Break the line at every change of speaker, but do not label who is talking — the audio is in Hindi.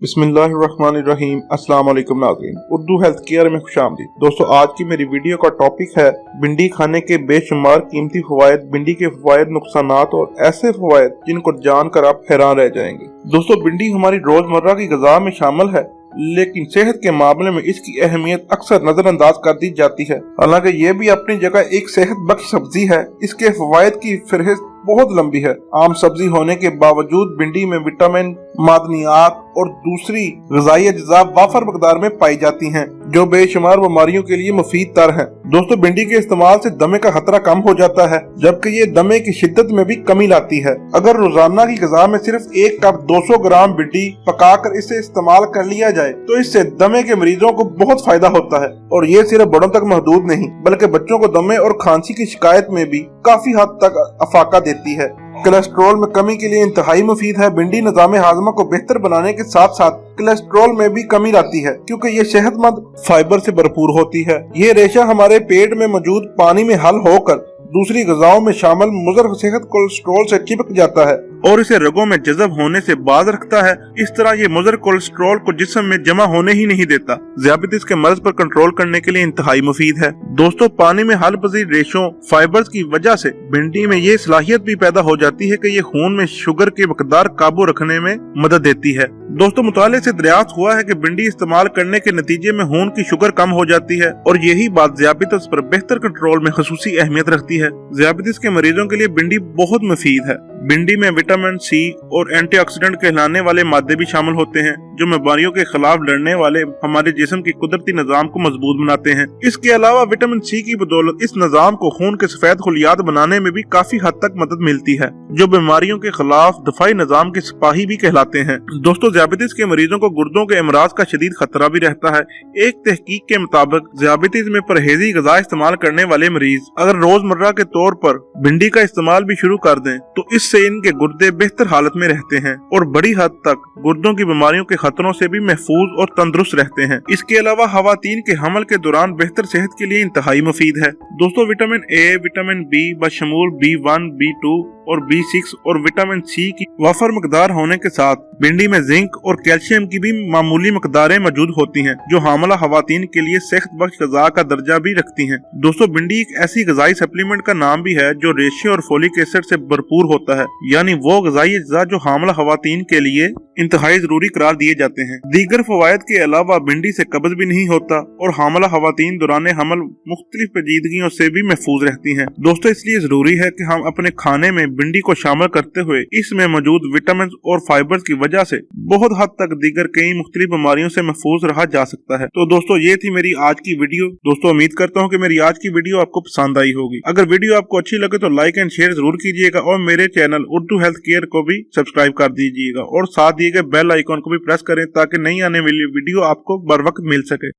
बिस्मिल्लाहिर्रहमानिर्रहीम। अस्सलाम वालेकुम नाज़रीन, उर्दू हेल्थ केयर में खुशामदीद। दोस्तों, आज की मेरी वीडियो का टॉपिक है भिंडी खाने के बेशुमार कीमती फवायद, भिंडी के फवायद, नुकसानात और ऐसे फवायद जिनको जानकर आप हैरान रह जाएंगे। दोस्तों, भिंडी हमारी रोजमर्रा की ग़िज़ा में शामिल है, लेकिन सेहत के मामले में इसकी अहमियत अक्सर नजरअंदाज कर दी जाती है। हालांकि ये भी अपनी जगह एक सेहत बख्श सब्जी है। इसके फवायद की फहरिस्त बहुत लंबी है। आम सब्जी होने के बावजूद भिंडी में विटामिन, मादनियात और दूसरी ग़िज़ाई अज्जा वाफर मकदार में पाई जाती हैं, जो बेशुमार बीमारियों के लिए मुफीद तर हैं। दोस्तों, भिंडी के इस्तेमाल से दमे का खतरा कम हो जाता है, जबकि ये दमे की शिद्दत में भी कमी लाती है। अगर रोजाना की ग़िज़ा में सिर्फ 1 कप 200 ग्राम भिंडी पकाकर इसे इस्तेमाल कर लिया जाए तो इससे दमे के मरीजों को बहुत फायदा होता है। और ये सिर्फ बड़ों तक महदूद नहीं, बल्कि बच्चों को दमे और खांसी की शिकायत में भी काफी हद तक अफाका देती है। कोलेस्ट्रॉल में कमी के लिए इंतहाई मुफीद है। भिंडी निज़ाम हाजमा को बेहतर बनाने के साथ साथ कोलेस्ट्रॉल में भी कमी लाती है, क्योंकि ये सेहतमंद फाइबर से भरपूर होती है। ये रेशा हमारे पेट में मौजूद पानी में हल होकर दूसरी ग़िज़ाओं में शामिल मुज़र सेहत कोलेस्ट्रॉल से चिपक जाता है और इसे रगों में जज़ब होने से बाज रखता है। इस तरह ये मुज़र कोलेस्ट्रॉल को जिस्म में जमा होने ही नहीं देता। ज़ियाबतीस के मर्ज पर कंट्रोल करने के लिए इंतहाई मुफीद है। दोस्तों, पानी में हल पजीर रेशों फाइबर्स की वजह से भिंडी में ये सलाहियत भी पैदा हो जाती है कि ये खून में शुगर की मकदार काबू रखने में मदद देती है। दोस्तों, मुताले से दरियाफ्त हुआ है कि भिंडी इस्तेमाल करने के नतीजे में खून की शुगर कम हो जाती है और यही बात ज़ियाबतीस पर बेहतर कंट्रोल में खसूसी अहमियत रखती है। ज़ियाबतीस के मरीजों के लिए भिंडी बहुत मुफीद है। भिंडी में विटामिन सी और एंटीऑक्सीडेंट कहलाने वाले मादे भी शामिल होते हैं, जो बीमारियों के खिलाफ लड़ने वाले हमारे जिस्म के कुदरती निज़ाम को मजबूत बनाते हैं। इसके अलावा विटामिन सी की बदौलत इस निज़ाम को खून के सफेद खुलियात बनाने में भी काफी हद तक मदद मिलती है, जो बीमारियों के खिलाफ दफाई निज़ाम के सिपाही भी कहलाते हैं। दोस्तों, ज़ियाबतीस के मरीजों को गुर्दों के अमराज का शदीद खतरा भी रहता है। एक तहकीक के मुताबिक ज़ियाबतीस में परहेजी ग़िज़ा इस्तेमाल करने वाले मरीज अगर रोजमर्रा के तौर पर भिंडी का इस्तेमाल भी शुरू कर दें तो इससे इनके गुर्दे बेहतर हालत में रहते हैं और बड़ी हद तक गुर्दों की बीमारियों के खतरों से भी महफूज और तंदुरुस्त रहते हैं। इसके अलावा खवातीन के हमल के दौरान बेहतर सेहत के लिए इंतहाई मुफीद है। दोस्तों, विटामिन ए, विटामिन बी बशमूल B1, B2 और B6 और विटामिन सी की वाफर मकदार होने के साथ भिंडी में जिंक और कैल्शियम की भी मामूली मकदारें मौजूद होती हैं, जो हामला खवातीन के लिए सेहत बख्श ग़िज़ा का दर्जा भी रखती हैं। दोस्तों, भिंडी एक ऐसी ग़िज़ाई सप्लीमेंट का नाम भी है जो रेशे और फोलिक एसिड से भरपूर होता है, यानी वो ग़िज़ाई अज्जा जो हामला खवातीन के लिए इंतहाई जरूरी करार दिए जाते हैं। दीगर फवायद के अलावा भिंडी से कब्ज भी नहीं होता और हामला खवातीन दौरान हमल मुख्तलिफ पेचीदगियों से भी महफूज रहती हैं। दोस्तों, इसलिए जरूरी है कि हम अपने खाने में भिंडी को शामिल करते हुए इसमें मौजूद विटामिन और फाइबर्स की वजह से बहुत हद तक दीगर कई मुख्तलिफ बीमारियों से महफूज रहा जा सकता है। तो दोस्तों, ये थी मेरी आज की वीडियो। दोस्तों, उम्मीद करता हूँ कि मेरी आज की वीडियो आपको पसंद आई होगी। अगर वीडियो आपको अच्छी लगे तो लाइक एंड शेयर जरूर कीजिएगा और मेरे चैनल उर्दू हेल्थ केयर को भी सब्सक्राइब कर दीजिएगा और साथ दिए गए बेल आइकॉन को भी प्रेस करें ताकि नई आने वाली वीडियो आपको बर वक्त मिल सके।